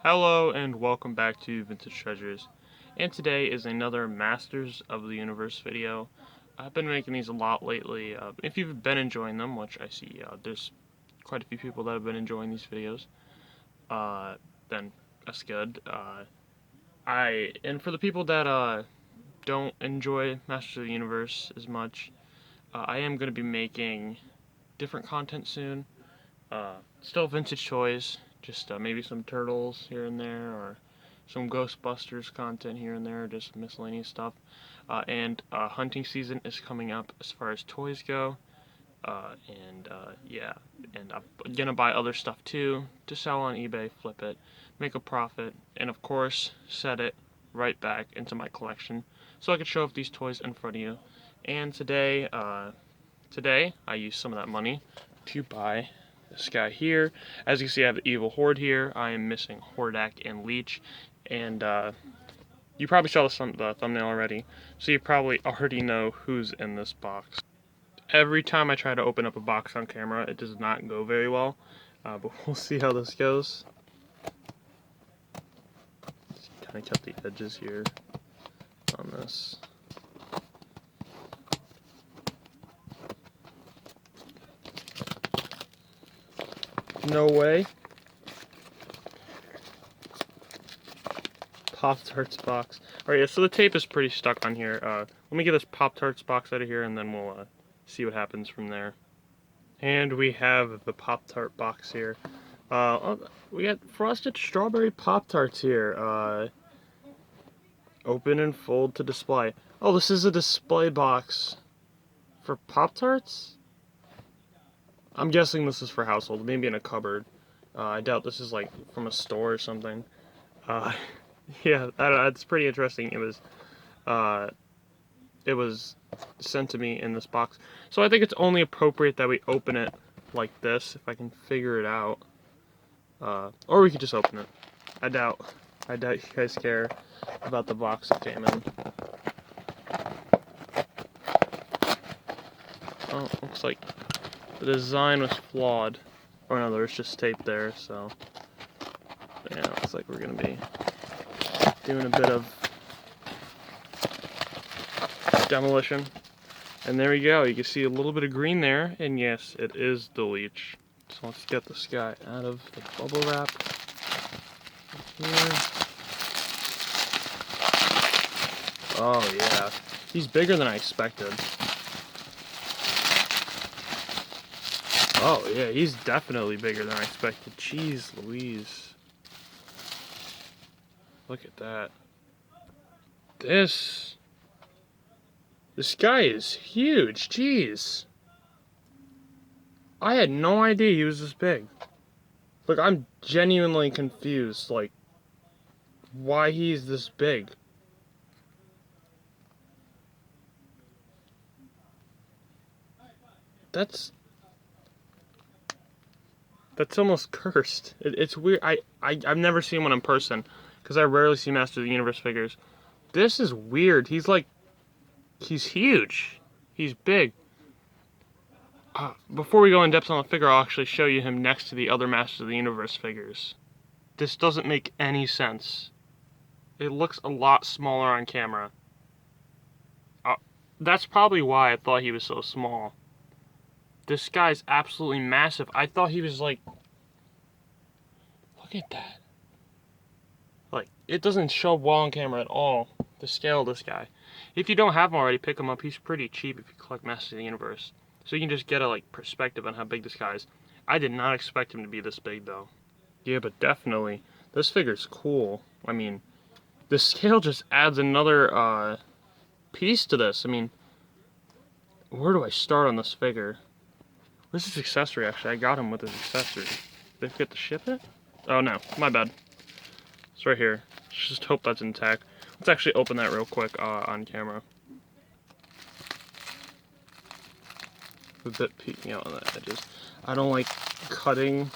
Hello and welcome back to Vintage Treasures, and today is another Masters of the Universe video. I've been making these a lot lately. If you've been enjoying them, which I see there's quite a few people that have been enjoying these videos, then that's good. And for the people that don't enjoy Masters of the Universe as much, I am going to be making different content soon. Still vintage toys, just maybe some turtles here and there, or some Ghostbusters content here and there, just miscellaneous stuff. And hunting season is coming up as far as toys go. Yeah, and I'm gonna buy other stuff too to sell on eBay, flip it, make a profit, and of course set it right back into my collection so I could show off these toys in front of you. And today I used some of that money to buy this guy here. As you can see, I have the Evil Horde here. I am missing Hordak and Leech, and you probably saw the thumbnail already, so you probably already know who's in this box. Every time I try to open up a box on camera, it does not go very well, but we'll see how this goes. Kind of cut the edges here on this. No way. Pop-Tarts box. Alright, yeah, so the tape is pretty stuck on here. Let me get this Pop-Tarts box out of here and then we'll see what happens from there. And we have the Pop-Tart box here. We got frosted strawberry Pop-Tarts here. Open and fold to display. Oh, this is a display box for Pop-Tarts? I'm guessing this is for household, maybe in a cupboard. I doubt this is like from a store or something. Yeah, it's pretty interesting. It was sent to me in this box, so I think it's only appropriate that we open it like this, if I can figure it out. Or we could just open it. I doubt you guys care about the box it came in. Oh, looks like the design was flawed. Oh no, there's just tape there, so yeah, looks like we're gonna be doing a bit of demolition. And there we go, you can see a little bit of green there, and yes, it is the leech. So let's get this guy out of the bubble wrap here. Oh yeah, he's bigger than I expected. Oh yeah, he's definitely bigger than I expected. Jeez Louise. Look at that. This guy is huge, jeez. I had no idea he was this big. Look, I'm genuinely confused, like, why he's this big. That's almost cursed. It's weird. I've never seen one in person, because I rarely see Master of the Universe figures. This is weird. He's huge. He's big. Before we go in depth on the figure, I'll actually show you him next to the other Masters of the Universe figures. This doesn't make any sense. It looks a lot smaller on camera. That's probably why I thought he was so small. This guy's absolutely massive. I thought he was like... Look at that. Like, it doesn't show well on camera at all, the scale of this guy. If you don't have him already, pick him up. He's pretty cheap if you collect Masters of the Universe. So you can just get a perspective on how big this guy is. I did not expect him to be this big though. Yeah, but definitely, this figure's cool. I mean, the scale just adds another piece to this. I mean, where do I start on this figure? Where's his accessory actually? I got him with his accessory. Did I forget to ship it? Oh no, my bad. It's right here. Just hope that's intact. Let's actually open that real quick on camera. A bit peeking out on the edges. I don't like cutting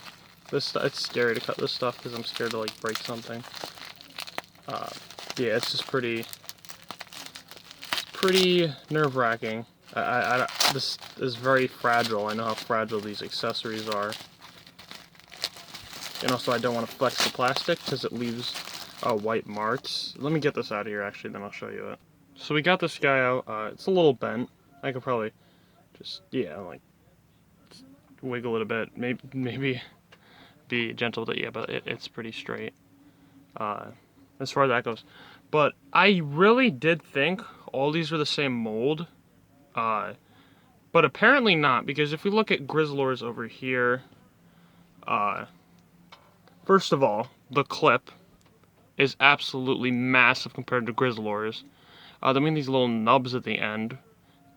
this stuff. It's scary to cut this stuff because I'm scared to break something. Yeah, it's just pretty nerve-wracking. This is very fragile. I know how fragile these accessories are. And also I don't want to flex the plastic because it leaves white marks. Let me get this out of here actually, then I'll show you it. So we got this guy out. It's a little bent. I could probably just, yeah, like, wiggle it a bit. Maybe be gentle with it, yeah, but it's pretty straight as far as that goes. But I really did think all these were the same mold, but apparently not, because if we look at Grizzlors over here, first of all, the clip is absolutely massive compared to Grizzlors. I mean, these little nubs at the end,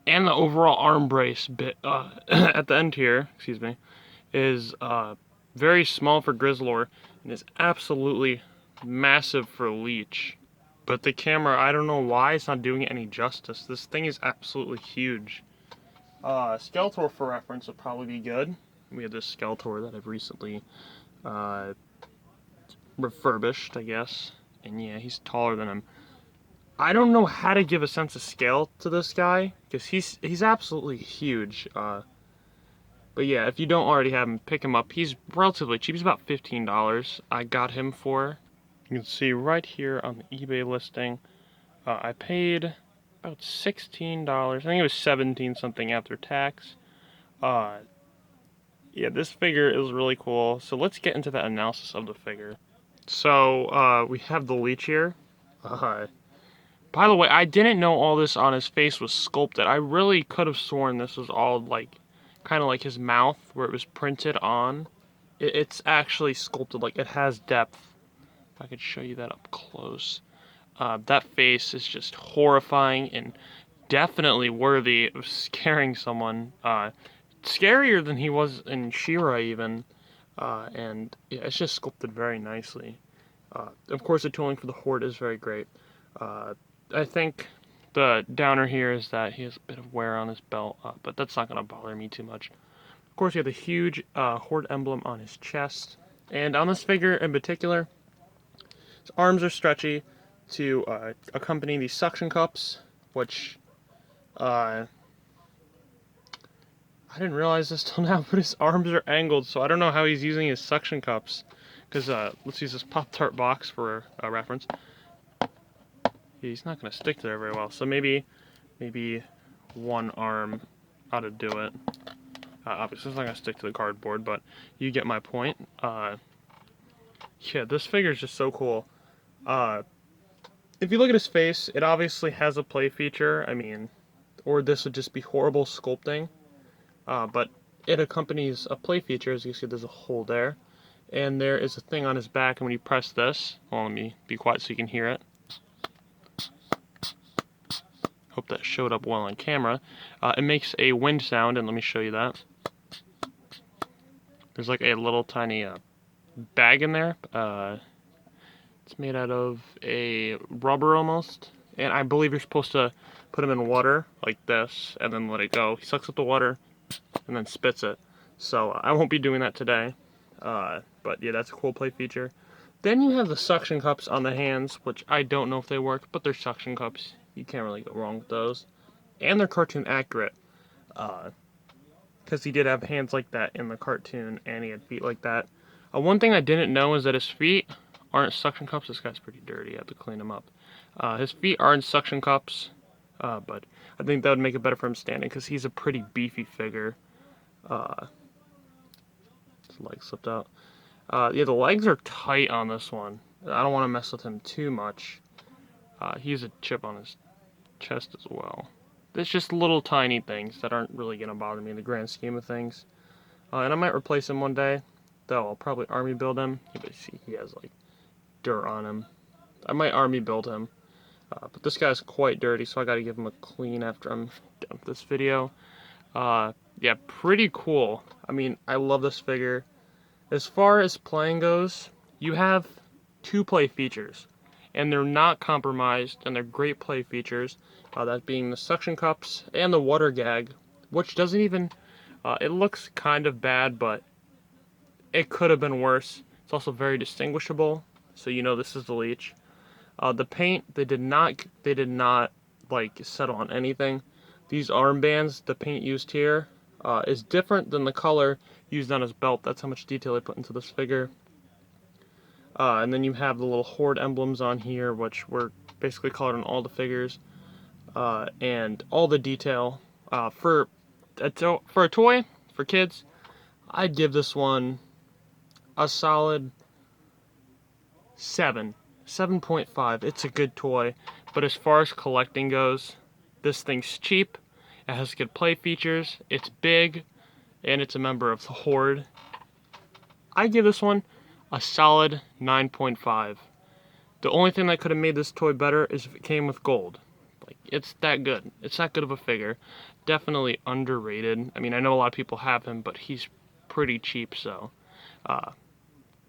and the overall arm brace bit at the end here, excuse me, is very small for Grizzlor and is absolutely massive for leech. But the camera, I don't know why it's not doing it any justice. This thing is absolutely huge. Skeletor, for reference, would probably be good. We have this Skeletor that I've recently refurbished, I guess. And yeah, he's taller than him. I don't know how to give a sense of scale to this guy, because he's absolutely huge. But yeah, if you don't already have him, pick him up. He's relatively cheap. He's about $15. I got him for, you can see right here on the eBay listing, I paid about $16. I think it was 17 something after tax. Yeah, this figure is really cool. So let's get into the analysis of the figure. So we have the leech here. By the way, I didn't know all this on his face was sculpted. I really could have sworn this was all like, kind of like his mouth, where it was printed on. It's actually sculpted, like it has depth. If I could show you that up close. That face is just horrifying and definitely worthy of scaring someone. Scarier than he was in She-Ra even. And yeah, it's just sculpted very nicely. Of course, the tooling for the Horde is very great. I think the downer here is that he has a bit of wear on his belt, but that's not going to bother me too much. Of course, you have the huge Horde emblem on his chest. And on this figure in particular, his arms are stretchy to accompany these suction cups, which I didn't realize this till now, but his arms are angled, so I don't know how he's using his suction cups. Because let's use this Pop-Tart box for a reference. He's not going to stick there very well, so maybe one arm ought to do it. Obviously, it's not going to stick to the cardboard, but you get my point. Yeah, this figure is just so cool. If you look at his face, it obviously has a play feature. I mean, or this would just be horrible sculpting. But it accompanies a play feature. As you can see, there's a hole there. And there is a thing on his back, and when you press this, well, let me be quiet so you can hear it. Hope that showed up well on camera. It makes a wind sound, and let me show you that. There's like a little tiny bag in there. It's made out of a rubber almost, and I believe you're supposed to put him in water like this, and then let it go. He sucks up the water, and then spits it. So I won't be doing that today. But yeah, that's a cool play feature. Then you have the suction cups on the hands, which I don't know if they work, but they're suction cups. You can't really go wrong with those. And they're cartoon accurate. Because he did have hands like that in the cartoon, and he had feet like that. One thing I didn't know is that his feet aren't suction cups. This guy's pretty dirty. I have to clean him up. His feet aren't suction cups, but I think that would make it better for him standing, because he's a pretty beefy figure. His leg slipped out. Yeah, the legs are tight on this one. I don't want to mess with him too much. He has a chip on his chest as well. It's just little tiny things that aren't really going to bother me in the grand scheme of things. And I might replace him one day, though I'll probably army build him. You can see he has like dirt on him. I might army build him. But this guy's quite dirty, so I got to give him a clean after I'm done with this video. Yeah, pretty cool. I mean, I love this figure. As far as playing goes, you have two play features, and they're not compromised, and they're great play features. That being the suction cups and the water gag, which doesn't even, it looks kind of bad, but it could have been worse. It's also very distinguishable, so you know this is the leech. The paint, they did not like settle on anything. These armbands, the paint used here, is different than the color used on his belt. That's how much detail I put into this figure. And then you have the little horde emblems on here, which were basically colored on all the figures, and all the detail. For a toy for kids, I'd give this one a solid 7.5. It's a good toy, but as far as collecting goes, this thing's cheap. It has good play features. It's big, and it's a member of the horde. I give this one a solid 9.5. The only thing that could have made this toy better is if it came with gold. Like, it's that good. It's that good of a figure. Definitely underrated. I mean, I know a lot of people have him, but he's pretty cheap, so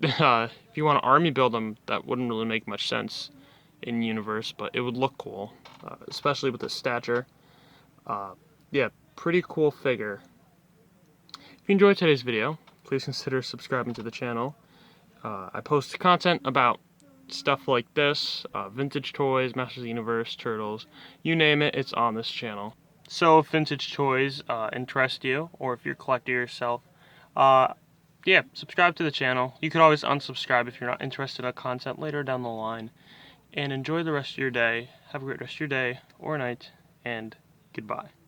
if you want to army build him, that wouldn't really make much sense in universe, but it would look cool, especially with his stature. Yeah, pretty cool figure. If you enjoyed today's video, please consider subscribing to the channel. I post content about stuff like this, vintage toys, Masters of the Universe, Turtles, you name it, it's on this channel. So if vintage toys interest you, or if you're a collector yourself, yeah, subscribe to the channel. You can always unsubscribe if you're not interested in content later down the line. And enjoy the rest of your day. Have a great rest of your day or night, and goodbye.